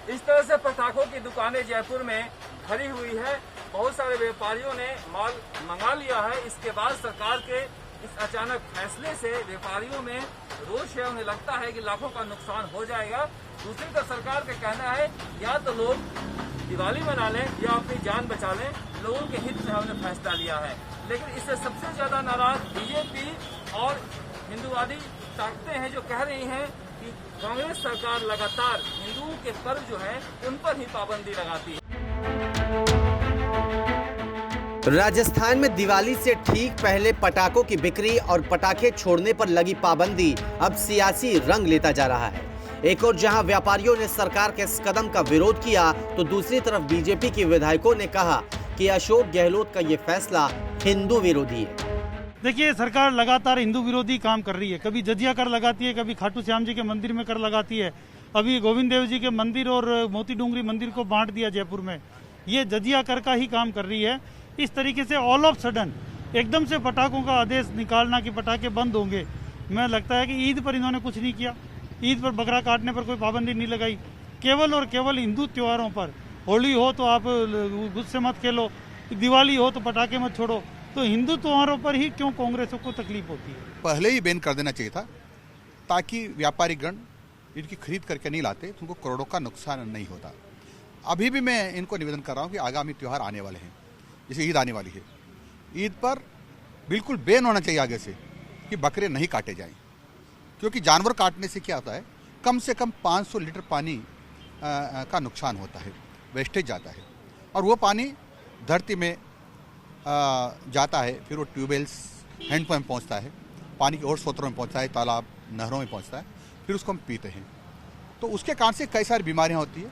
इस तरह से पटाखों की दुकानें जयपुर में भरी हुई है। बहुत सारे व्यापारियों ने माल मंगा लिया है। इसके बाद सरकार के इस अचानक फैसले से व्यापारियों में रोष है। उन्हें लगता है कि लाखों का नुकसान हो जाएगा। दूसरी तरफ सरकार का कहना है या तो लोग दिवाली मना लें या अपनी जान बचा लें। लोगों के हित में हमने फैसला लिया है। लेकिन इससे सबसे ज्यादा नाराज बीजेपी और हिंदूवादी ताकतें हैं, जो कह रही हैं कि कांग्रेस सरकार लगातार हिंदुओं के पर्व जो है उन पर ही पाबंदी लगाती है। राजस्थान में दिवाली से ठीक पहले पटाखों की बिक्री और पटाखे छोड़ने पर लगी पाबंदी अब सियासी रंग लेता जा रहा है। एक और जहां व्यापारियों ने सरकार के इस कदम का विरोध किया, तो दूसरी तरफ बीजेपी के विधायकों ने कहा कि अशोक गहलोत का ये फैसला हिंदू विरोधी है। देखिए, सरकार लगातार हिंदू विरोधी काम कर रही है। कभी जजिया कर लगाती है, कभी खाटू श्याम जी के मंदिर में कर लगाती है। अभी गोविंद देव जी के मंदिर और मोती डूंगरी मंदिर को बांट दिया जयपुर में। ये जजिया कर का ही काम कर रही है। इस तरीके से ऑल ऑफ सडन एकदम से पटाखों का आदेश निकालना कि पटाखे बंद होंगे, मैं लगता है कि ईद पर इन्होंने कुछ नहीं किया। ईद पर बकरा काटने पर कोई पाबंदी नहीं लगाई। केवल और केवल हिंदू त्योहारों पर, होली हो तो आप गुस्से मत खेलो, दिवाली हो तो पटाखे मत छोड़ो, तो हिंदू त्योहारों पर ही क्यों कांग्रेस को तकलीफ होती है? पहले ही बैन कर देना चाहिए था, ताकि व्यापारी गण इनकी खरीद करके नहीं लाते तो उनको करोड़ों का नुकसान नहीं होता। अभी भी मैं इनको निवेदन कर रहा हूँ कि आगामी त्यौहार आने वाले हैं, जैसे ईद आने वाली है, ईद पर बिल्कुल बैन होना चाहिए आगे से कि बकरे नहीं काटे जाएं, क्योंकि जानवर काटने से क्या होता है, कम से कम 500 लीटर पानी का नुकसान होता है, वेस्टेज जाता है, और वो पानी धरती में जाता है, फिर वो ट्यूबवेल्स, हैंडपंप में पहुंचता है, पानी के और स्रोतों में पहुंचता है, तालाब नहरों में पहुंचता है, फिर उसको हम पीते हैं। तो उसके कारण से कई सारी बीमारियां होती है।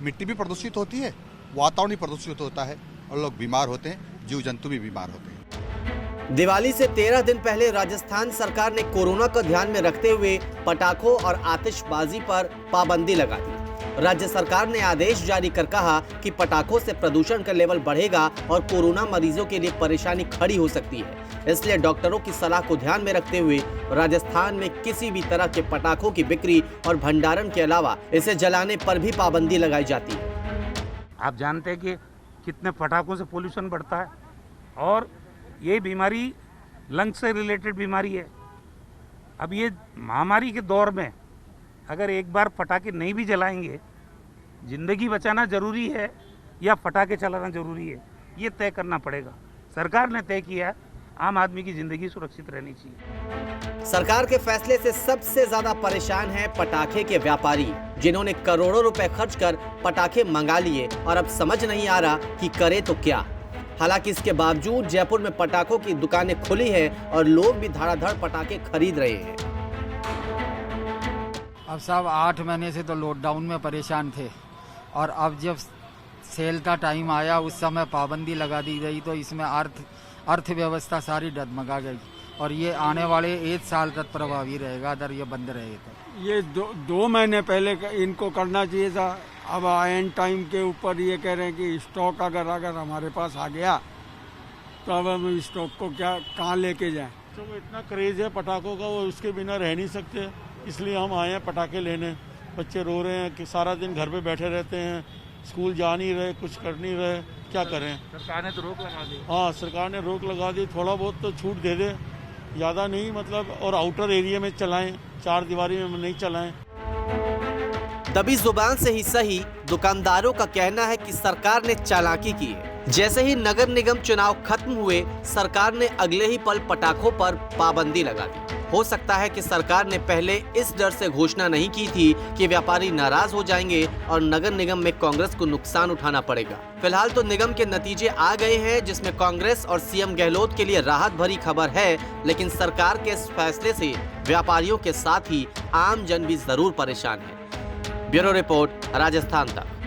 मिट्टी भी प्रदूषित होती है, वातावरण भी प्रदूषित होता है, और लोग बीमार होते हैं, जीव जंतु भी बीमार होते हैं। दिवाली से 13 दिन पहले राजस्थान सरकार ने कोरोना को ध्यान में रखते हुए पटाखों और आतिशबाजी पर पाबंदी लगा दी। राज्य सरकार ने आदेश जारी कर कहा कि पटाखों से प्रदूषण का लेवल बढ़ेगा और कोरोना मरीजों के लिए परेशानी खड़ी हो सकती है। इसलिए डॉक्टरों की सलाह को ध्यान में रखते हुए राजस्थान में किसी भी तरह के पटाखों की बिक्री और भंडारण के अलावा इसे जलाने पर भी पाबंदी लगाई जाती है। आप जानते हैं कि कितने पटाखों से पोल्यूशन बढ़ता है, और ये बीमारी लंग्स से रिलेटेड बीमारी है। अब ये महामारी के दौर में अगर एक बार पटाखे नहीं भी जलाएंगे, जिंदगी बचाना जरूरी है या पटाखे चलाना जरूरी है, ये तय करना पड़ेगा। सरकार ने तय किया, आम आदमी की जिंदगी सुरक्षित रहनी चाहिए। सरकार के फैसले से सबसे ज्यादा परेशान हैं पटाखे के व्यापारी, जिन्होंने करोड़ों रुपए खर्च कर पटाखे मंगा लिए और अब समझ नहीं आ रहा कि करे तो क्या। हालांकि इसके बावजूद जयपुर में पटाखों की दुकानें खुली हैं और लोग भी धड़ाधड़ पटाखे खरीद रहे हैं। अब सब 8 महीने से तो लॉकडाउन में परेशान थे, और अब जब सेल का टाइम आया उस समय पाबंदी लगा दी गई, तो इसमें अर्थव्यवस्था सारी डगमगा गई, और ये आने वाले 1 साल तक प्रभावी रहेगा अगर ये बंद रहे तो। ये दो महीने पहले इनको करना चाहिए था। अब एंड टाइम के ऊपर ये कह रहे हैं कि स्टॉक अगर हमारे पास आ गया तो अब हम स्टॉक को कहाँ लेके जाएं। तो इतना क्रेज है पटाखों का, वो उसके बिना रह नहीं सकते, इसलिए हम आए हैं पटाखे लेने। बच्चे रो रहे हैं कि सारा दिन घर पे बैठे रहते हैं, स्कूल जा नहीं रहे, कुछ कर नहीं रहे, क्या करें। सरकार ने तो रोक लगा दी। हाँ, सरकार ने रोक लगा दी। थोड़ा बहुत तो छूट दे दे, ज़्यादा नहीं, मतलब, और आउटर एरिया में चलाएं, 4 दीवारी में नहीं चलाएं। दबी जुबान से ही सही, दुकानदारों का कहना है कि सरकार ने चालाकी की है। जैसे ही नगर निगम चुनाव खत्म हुए, सरकार ने अगले ही पल पटाखों पर पाबंदी लगा दी। हो सकता है कि सरकार ने पहले इस डर से घोषणा नहीं की थी कि व्यापारी नाराज हो जाएंगे और नगर निगम में कांग्रेस को नुकसान उठाना पड़ेगा। फिलहाल तो निगम के नतीजे आ गए हैं, जिसमें कांग्रेस और सीएम गहलोत के लिए राहत भरी खबर है, लेकिन सरकार के इस फैसले से व्यापारियों के साथ ही आम जन भी जरूर परेशान है। ब्यूरो रिपोर्ट, राजस्थान तक।